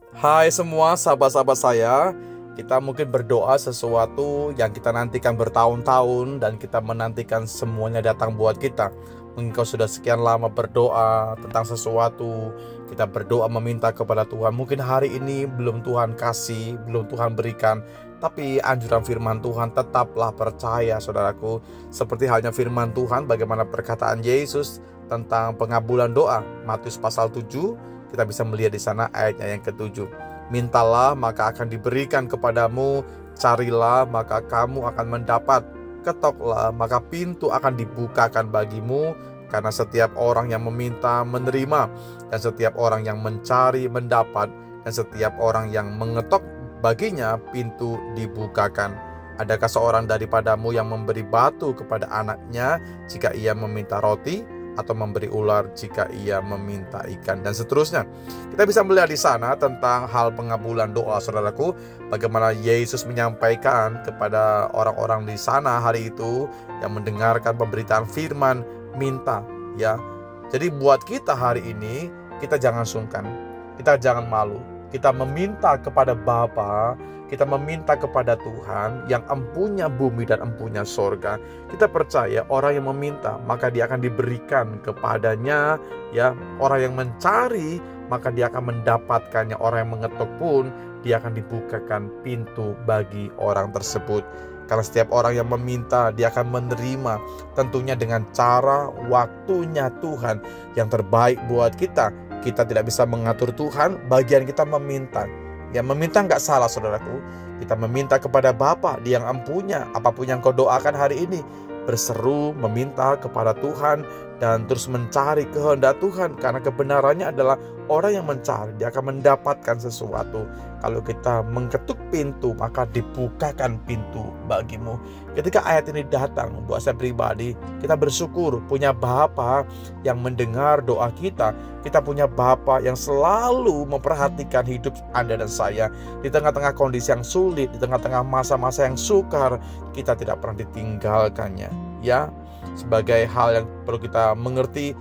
Hai semua sahabat-sahabat saya. Kita mungkin berdoa sesuatu yang kita nantikan bertahun-tahun dan kita menantikan semuanya datang buat kita. Mungkin kau sudah sekian lama berdoa tentang sesuatu, kita berdoa meminta kepada Tuhan. Mungkin hari ini belum Tuhan kasih, belum Tuhan berikan, tapi anjuran firman Tuhan tetaplah percaya, saudaraku. Seperti halnya firman Tuhan, bagaimana perkataan Yesus tentang pengabulan doa, Matius pasal 7. Kita bisa melihat di sana ayatnya yang ke-7. Mintalah maka akan diberikan kepadamu, carilah maka kamu akan mendapat, ketoklah maka pintu akan dibukakan bagimu. Karena setiap orang yang meminta menerima, dan setiap orang yang mencari mendapat, dan setiap orang yang mengetok baginya pintu dibukakan. Adakah seorang daripadamu yang memberi batu kepada anaknya jika ia meminta roti, atau memberi ular jika ia meminta ikan, dan seterusnya. Kita bisa melihat di sana tentang hal pengabulan doa, saudaraku. Bagaimana Yesus menyampaikan kepada orang-orang di sana hari itu yang mendengarkan pemberitaan firman, minta, ya. Jadi buat kita hari ini, kita jangan sungkan, kita jangan malu. Kita meminta kepada Bapa, kita meminta kepada Tuhan yang empunya bumi dan empunya sorga. Kita percaya orang yang meminta maka dia akan diberikan kepadanya, ya. Orang yang mencari maka dia akan mendapatkannya. Orang yang mengetuk pun dia akan dibukakan pintu bagi orang tersebut. Karena setiap orang yang meminta dia akan menerima, tentunya dengan cara waktunya Tuhan yang terbaik buat kita. Kita tidak bisa mengatur Tuhan, bagian kita meminta. Ya, meminta nggak salah, saudaraku. Kita meminta kepada Bapa, Dia yang empunya apapun yang kau doakan hari ini. Berseru, meminta kepada Tuhan, dan terus mencari kehendak Tuhan. Karena kebenarannya adalah orang yang mencari, dia akan mendapatkan sesuatu. Kalau kita mengetuk pintu, maka dibukakan pintu bagimu. Ketika ayat ini datang, buat saya pribadi, kita bersyukur punya Bapa yang mendengar doa kita. Kita punya Bapa yang selalu memperhatikan hidup Anda dan saya. Di tengah-tengah kondisi yang sulit, di tengah-tengah masa-masa yang sukar, kita tidak pernah ditinggalkannya. Ya, sebagai hal yang perlu kita mengerti,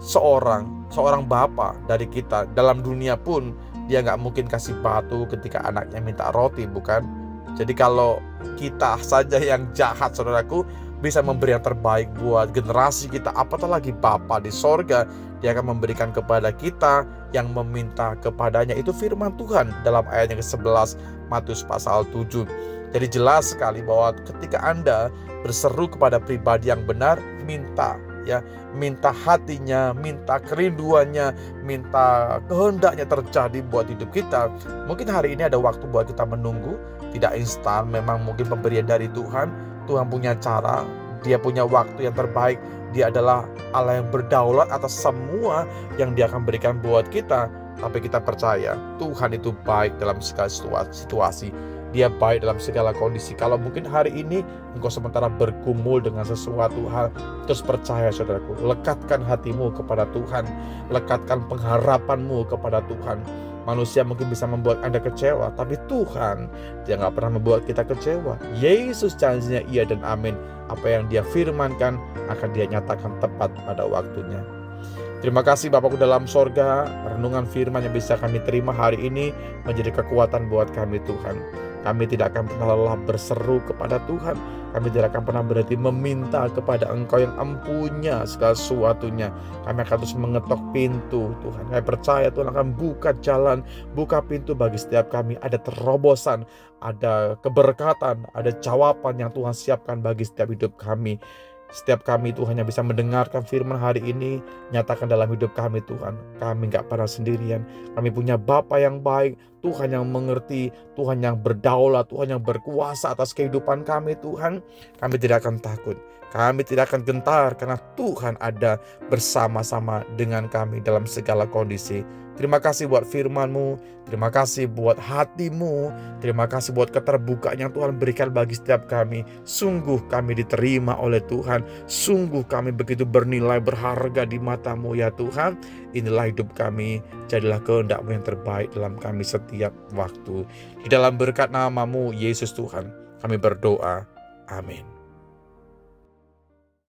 seorang Bapa dari kita dalam dunia pun dia nggak mungkin kasih batu ketika anaknya minta roti, bukan? Jadi kalau kita saja yang jahat, saudaraku, bisa memberi yang terbaik buat generasi kita, apatah lagi Bapa di sorga. Dia akan memberikan kepada kita yang meminta kepadanya. Itu firman Tuhan dalam ayat yang ke-11 Matius pasal 7. Jadi jelas sekali bahwa ketika Anda berseru kepada pribadi yang benar, minta, ya, minta hatinya, minta kerinduannya, minta kehendaknya terjadi buat hidup kita. Mungkin hari ini ada waktu buat kita menunggu, tidak instan. Memang mungkin pemberian dari Tuhan. Tuhan punya cara, Dia punya waktu yang terbaik. Dia adalah Allah yang berdaulat atas semua yang Dia akan berikan buat kita. Tapi kita percaya Tuhan itu baik dalam segala situasi. Dia baik dalam segala kondisi. Kalau mungkin hari ini engkau sementara bergumul dengan sesuatu hal, terus percaya, saudaraku, lekatkan hatimu kepada Tuhan, lekatkan pengharapanmu kepada Tuhan. Manusia mungkin bisa membuat Anda kecewa, tapi Tuhan, Dia nggak pernah membuat kita kecewa. Yesus janjinya iya dan amin. Apa yang Dia firmankan akan Dia nyatakan tepat pada waktunya. Terima kasih Bapakku dalam sorga, renungan firman yang bisa kami terima hari ini menjadi kekuatan buat kami, Tuhan. Kami tidak akan pernah lelah berseru kepada Tuhan. Kami tidak akan pernah berhenti meminta kepada Engkau yang empunya segala sesuatunya. Kami akan terus mengetok pintu, Tuhan. Kami percaya Tuhan akan buka jalan, buka pintu bagi setiap kami. Ada terobosan, ada keberkatan, ada jawaban yang Tuhan siapkan bagi setiap hidup kami. Setiap kami Tuhan yang bisa mendengarkan firman hari ini, nyatakan dalam hidup kami, Tuhan. Kami gak pernah sendirian. Kami punya Bapa yang baik, Tuhan yang mengerti, Tuhan yang berdaulat, Tuhan yang berkuasa atas kehidupan kami, Tuhan. Kami tidak akan takut, kami tidak akan gentar, karena Tuhan ada bersama-sama dengan kami dalam segala kondisi. Terima kasih buat firman-Mu, terima kasih buat hatimu, terima kasih buat keterbukaan yang Tuhan berikan bagi setiap kami. Sungguh kami diterima oleh Tuhan, sungguh kami begitu bernilai, berharga di mata-Mu, ya Tuhan. Inilah hidup kami, jadilah kehendak-Mu yang terbaik dalam kami setiap waktu. Di dalam berkat nama-Mu, Yesus Tuhan, kami berdoa. Amin.